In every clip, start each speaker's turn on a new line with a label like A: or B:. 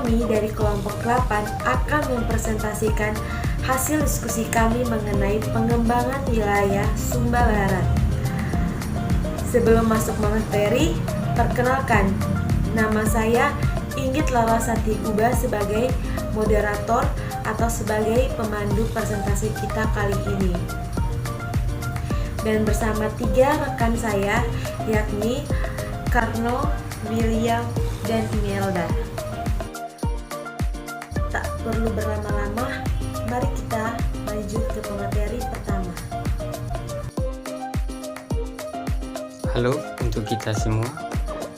A: kami dari kelompok 8 akan mempresentasikan hasil diskusi kami mengenai pengembangan wilayah Sumba Barat. Sebelum masuk materi, perkenalkan, nama saya Inggit Lalasati Uba sebagai moderator atau sebagai pemandu presentasi kita kali ini. Dan bersama 3 rekan saya, yakni Karno, William, dan Imelda. Tak perlu berlama-lama, mari kita lanjut ke pemateri pertama.
B: Halo untuk kita semua,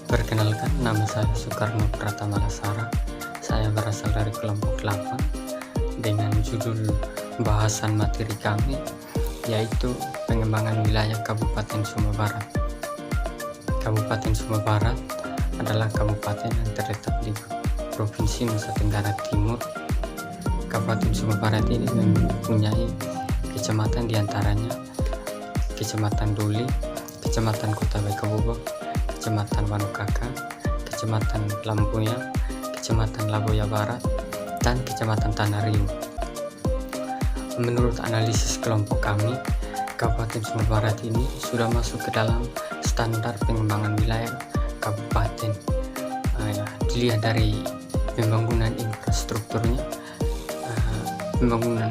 B: perkenalkan nama saya Soekarno Pratama Lasara. Saya berasal dari kelompok 8 dengan judul bahasan materi kami yaitu pengembangan wilayah Kabupaten Sumba Barat. Kabupaten Sumba Barat adalah kabupaten yang terletak di Provinsi Nusa Tenggara Timur. Kabupaten Sumba Barat ini mempunyai kecamatan diantaranya Kecamatan Doli, Kecamatan Kota Baikabubak, Kecamatan Wanukaka, Kecamatan Lampuya, Kecamatan Laboya Barat, dan Kecamatan Tanah Riu. Menurut analisis kelompok kami, Kabupaten Sumba Barat ini sudah masuk ke dalam standar pengembangan wilayah kabupaten. Dilihat dari pembangunan infrastrukturnya, pembangunan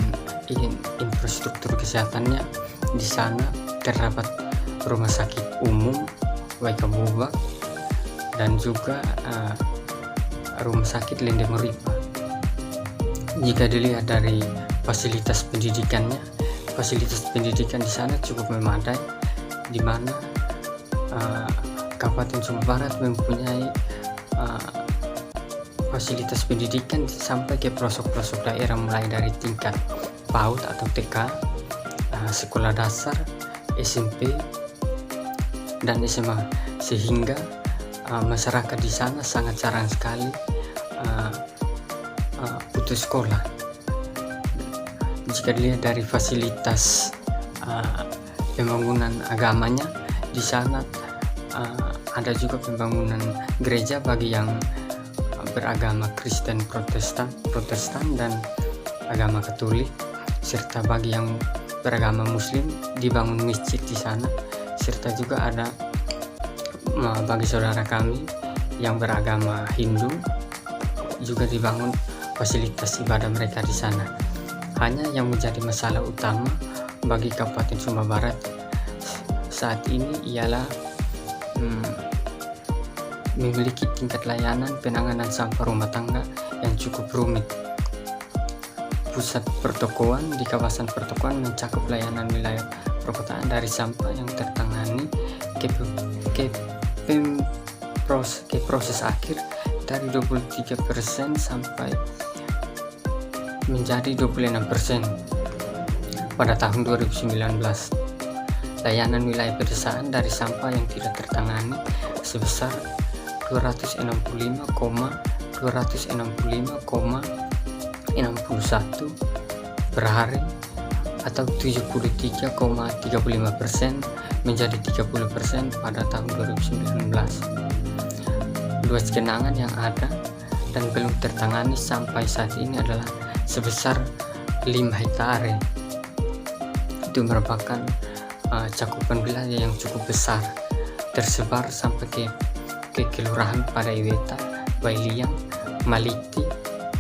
B: infrastruktur kesehatannya, di sana terdapat rumah sakit umum Waikabubak dan juga rumah sakit Lende Meripa. Jika dilihat dari fasilitas pendidikannya, fasilitas pendidikan di sana cukup memadai, di mana Kabupaten Sumba Barat mempunyai fasilitas pendidikan sampai ke pelosok-pelosok daerah, mulai dari tingkat PAUD atau TK, sekolah dasar, SMP, dan SMA, sehingga masyarakat di sana sangat jarang sekali putus sekolah. Jika dilihat dari fasilitas pembangunan agamanya, di sana ada juga pembangunan gereja bagi yang beragama Kristen Protestan dan agama Katolik, serta bagi yang beragama Muslim dibangun masjid di sana, serta juga ada bagi saudara kami yang beragama Hindu juga dibangun fasilitas ibadah mereka di sana. Hanya yang menjadi masalah utama bagi Kabupaten Sumba Barat saat ini ialah memiliki tingkat layanan penanganan sampah rumah tangga yang cukup rumit. Pusat pertokoan di kawasan pertokoan mencakup layanan wilayah perkotaan dari sampah yang tertangani ke proses akhir dari 23% sampai menjadi 26% pada tahun 2019. Layanan wilayah pedesaan dari sampah yang tidak tertangani sebesar 265,61 per hari atau 73,35% menjadi 30% pada tahun 2019. Luas genangan yang ada dan belum tertangani sampai saat ini adalah sebesar 5 hektare. Itu merupakan cakupan wilayah yang cukup besar, tersebar sampai ke kelurahan pada Iweta, Bailiang, Maliti,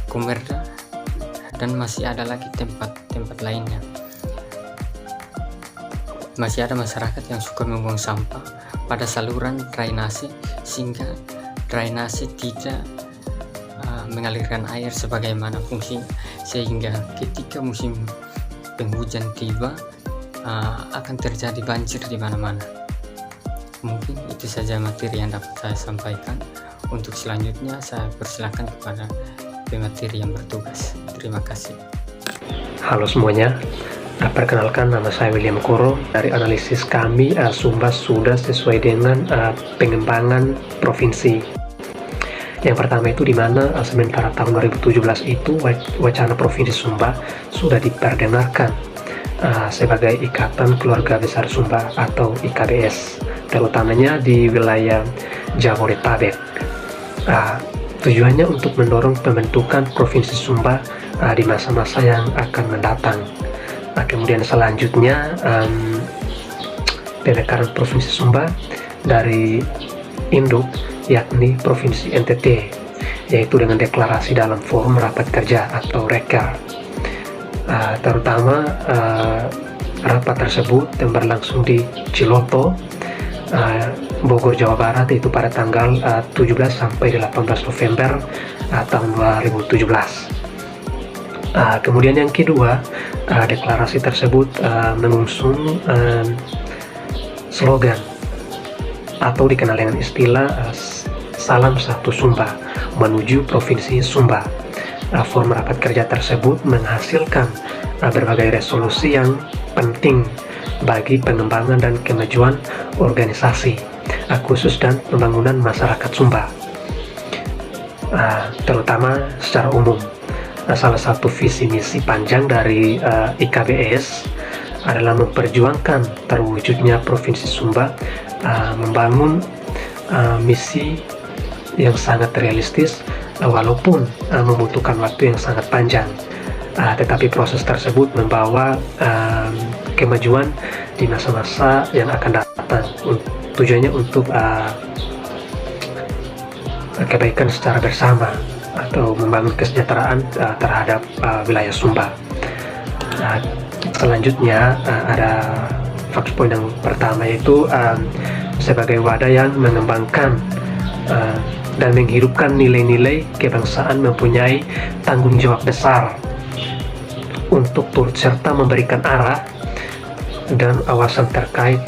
B: Kumerda, dan masih ada lagi tempat-tempat lainnya. Masih ada masyarakat yang suka membuang sampah pada saluran drainase, sehingga drainase tidak mengalirkan air sebagaimana fungsinya, sehingga ketika musim penghujan tiba akan terjadi banjir di mana-mana. Mungkin itu saja materi yang dapat saya sampaikan. Untuk selanjutnya saya persilakan kepada pemateri yang bertugas. Terima kasih.
C: Halo semuanya, perkenalkan nama saya William Koro. Dari analisis kami, Sumba sudah sesuai dengan pengembangan provinsi. Yang pertama itu di mana sementara tahun 2017 itu wacana Provinsi Sumba sudah diperdengarkan sebagai Ikatan Keluarga Besar Sumba atau IKBS, terutamanya di wilayah Jabodetabek. Tujuannya untuk mendorong pembentukan Provinsi Sumba di masa-masa yang akan mendatang. Kemudian selanjutnya pemekaran Provinsi Sumba dari induk yakni Provinsi NTT, yaitu dengan deklarasi dalam forum rapat kerja atau reker. Terutama rapat tersebut yang berlangsung di Ciloto, Bogor, Jawa Barat, itu pada tanggal 17 sampai 18 November tahun 2017. Kemudian yang kedua, deklarasi tersebut mengusung slogan atau dikenal dengan istilah Salam Satu Sumba menuju Provinsi Sumba. Forum rapat kerja tersebut menghasilkan berbagai resolusi yang penting bagi pengembangan dan kemajuan organisasi khusus dan pembangunan masyarakat Sumba, terutama secara umum. Salah satu visi misi panjang dari IKBS adalah memperjuangkan terwujudnya Provinsi Sumba, membangun misi yang sangat realistis walaupun membutuhkan waktu yang sangat panjang, tetapi proses tersebut membawa kemajuan di masa-masa yang akan datang. Tujuannya untuk kebaikan secara bersama atau membangun kesejahteraan terhadap wilayah Sumba. Selanjutnya ada fokus point yang pertama, yaitu sebagai wadah yang mengembangkan dan menghidupkan nilai-nilai kebangsaan mempunyai tanggung jawab besar untuk turut serta memberikan arah dan awasan terkait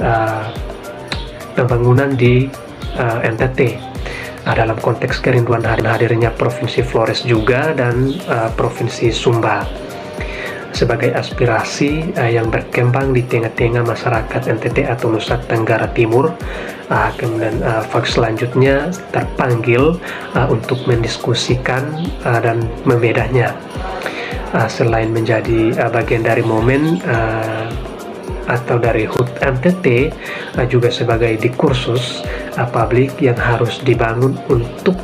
C: pembangunan di NTT dalam konteks kerinduan hadirnya Provinsi Flores juga dan Provinsi Sumba sebagai aspirasi yang berkembang di tengah-tengah masyarakat NTT atau Nusa Tenggara Timur. Kemudian fokus selanjutnya terpanggil untuk mendiskusikan dan membedahnya. Selain menjadi bagian dari momen atau dari HUT NTT, juga sebagai diskursus publik yang harus dibangun untuk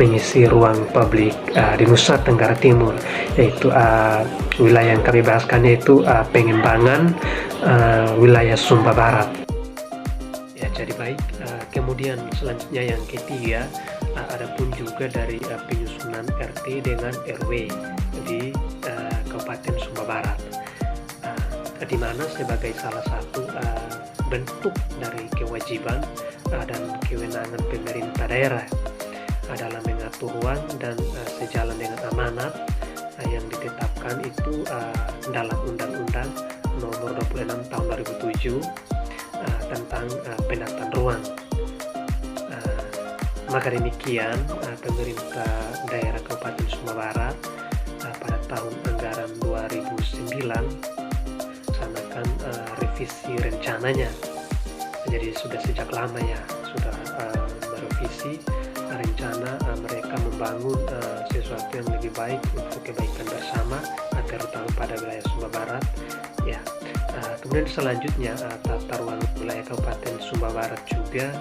C: mengisi ruang publik di Nusa Tenggara Timur, yaitu wilayah yang kami bahaskan yaitu pengembangan wilayah Sumba Barat. Ya, jadi baik. Kemudian selanjutnya yang ketiga, ada pun juga dari penyusunan RT dengan RW di Kabupaten Sumba Barat, di mana sebagai salah satu bentuk dari kewajiban dan kewenangan pemerintah daerah dalam mengatur ruang dan sejalan dengan amanat yang ditetapkan itu dalam Undang-Undang Nomor 26 Tahun 2007 tentang penataan ruang. Maka demikian pemerintah daerah Kabupaten Sumba Barat pada tahun anggaran 2009 melaksanakan revisi rencananya. Jadi sudah sejak lama ya sudah merevisi rencana mereka membangun sesuatu yang lebih baik untuk kebaikan bersama, terutama pada wilayah Sumba Barat. Ya, kemudian selanjutnya tata ruang wilayah Kabupaten Sumba Barat juga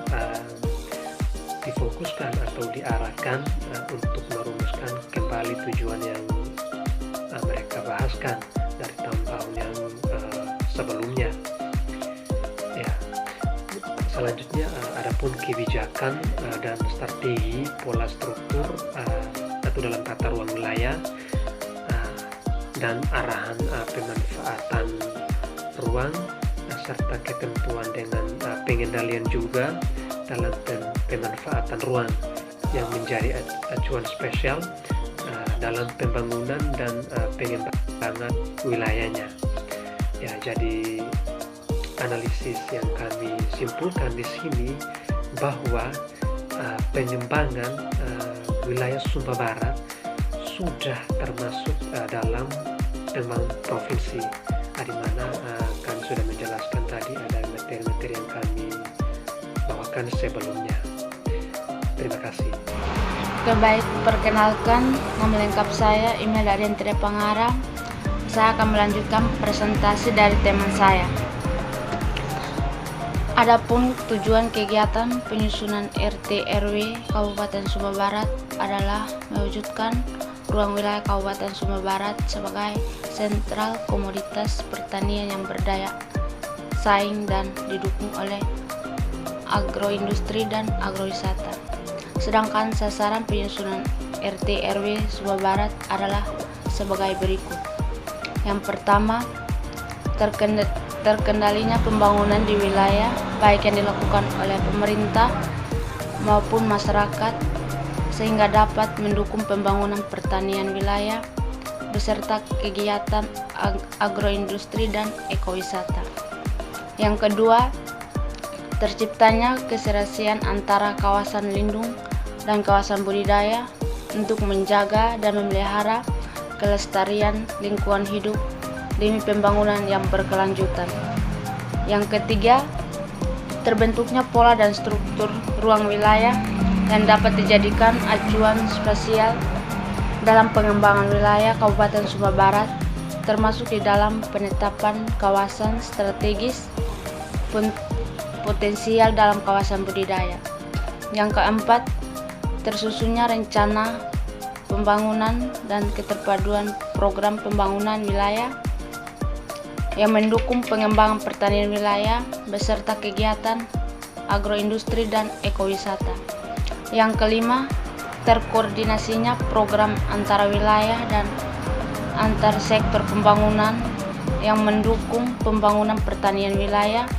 C: difokuskan atau diarahkan untuk merumuskan kembali tujuan yang mereka bahaskan dari tahun-tahun yang sebelumnya. Ya, selanjutnya adapun kebijakan dan strategi pola struktur atau dalam tata ruang wilayah dan arahan pemanfaatan ruang serta ketentuan dengan pengendalian juga dalam pemanfaatan ruang yang menjadi acuan spesial dalam pembangunan dan pengembangan wilayahnya. Ya, jadi analisis yang kami simpulkan di sini bahwa pengembangan wilayah Sumba Barat sudah termasuk dalam pembangunan provinsi, di mana kami sudah menjelaskan tadi ada materi-materi yang kami bawakan sebelumnya. Terima kasih.
D: Baik, perkenalkan nama lengkap saya Imelda Riantri Pangarang. Saya akan melanjutkan presentasi dari teman saya. Adapun tujuan kegiatan penyusunan RT RW Kabupaten Sumba Barat adalah mewujudkan ruang wilayah Kabupaten Sumba Barat sebagai sentral komoditas pertanian yang berdaya saing dan didukung oleh agroindustri dan agrowisata. Sedangkan sasaran penyusunan RT RW Sumba Barat adalah sebagai berikut. Yang pertama, terkendalinya pembangunan di wilayah baik yang dilakukan oleh pemerintah maupun masyarakat sehingga dapat mendukung pembangunan pertanian wilayah beserta kegiatan agroindustri dan ekowisata. Yang kedua, terciptanya keserasian antara kawasan lindung dan kawasan budidaya untuk menjaga dan memelihara kelestarian lingkungan hidup demi pembangunan yang berkelanjutan. Yang ketiga, terbentuknya pola dan struktur ruang wilayah yang dapat dijadikan acuan spasial dalam pengembangan wilayah Kabupaten Sumba Barat, termasuk di dalam penetapan kawasan strategis potensial dalam kawasan budidaya. Yang keempat, tersusunnya rencana pembangunan dan keterpaduan program pembangunan wilayah yang mendukung pengembangan pertanian wilayah beserta kegiatan agroindustri dan ekowisata. Yang kelima, terkoordinasinya program antara wilayah dan antar sektor pembangunan yang mendukung pembangunan pertanian wilayah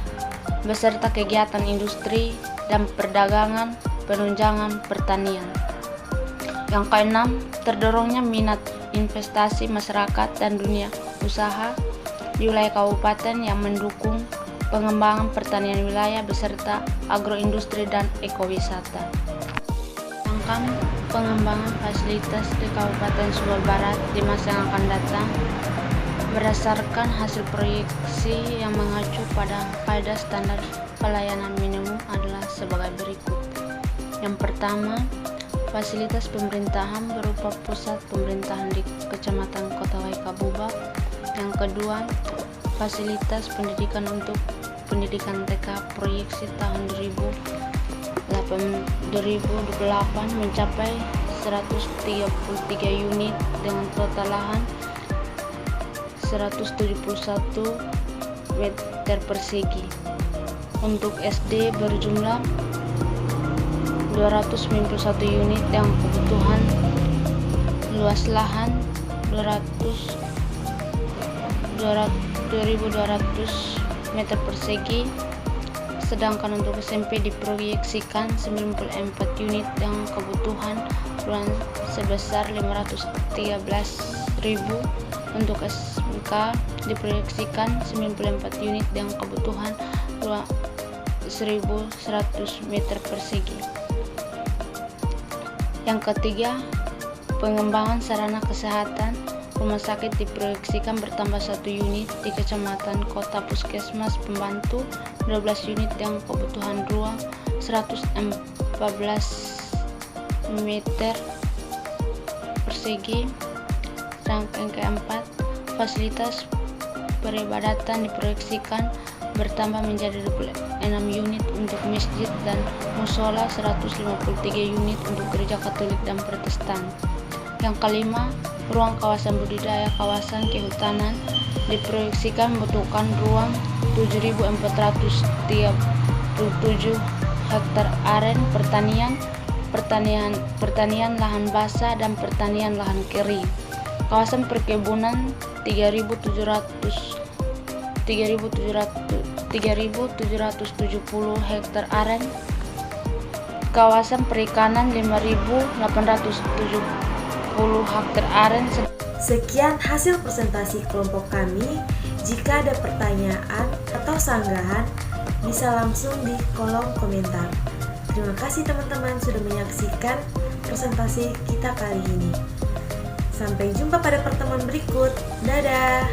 D: beserta kegiatan industri dan perdagangan penunjangan pertanian. Yang keenam, terdorongnya minat investasi masyarakat dan dunia usaha di wilayah kabupaten yang mendukung pengembangan pertanian wilayah beserta agroindustri dan ekowisata. Sedangkan pengembangan fasilitas di Kabupaten Sumba Barat di masa yang akan datang berdasarkan hasil proyeksi yang mengacu pada kaidah standar pelayanan minimum adalah sebagai berikut. Yang pertama, fasilitas pemerintahan berupa pusat pemerintahan di Kecamatan Kota Waikabubak. Yang kedua, fasilitas pendidikan untuk pendidikan TK proyeksi tahun 2028 mencapai 133 unit dengan total lahan 171 meter persegi. Untuk SD berjumlah 291 unit yang kebutuhan luas lahan 2.200 meter persegi. Sedangkan untuk SMP diproyeksikan 94 unit yang kebutuhan ruang sebesar 513.000. Untuk SMK diproyeksikan 94 unit yang kebutuhan ruang 1.100 meter persegi. Yang ketiga, pengembangan sarana kesehatan. Rumah sakit diproyeksikan bertambah 1 unit di Kecamatan Kota, Puskesmas pembantu 12 unit yang kebutuhan ruang 114 meter persegi. Dan yang keempat, fasilitas peribadatan diproyeksikan bertambah menjadi 26 unit untuk masjid dan musola, 153 unit untuk gereja Katolik dan Protestan. Yang kelima, ruang kawasan budidaya kawasan kehutanan diproyeksikan membutuhkan ruang 7.437 hektar aren pertanian lahan basah dan pertanian lahan kering. Kawasan perkebunan 3.770 hektar aren. Kawasan perikanan 5.870 hektar aren.
A: Sekian hasil presentasi kelompok kami. Jika ada pertanyaan atau sanggahan, bisa langsung di kolom komentar. Terima kasih teman-teman sudah menyaksikan presentasi kita kali ini. Sampai jumpa pada pertemuan berikut. Dadah!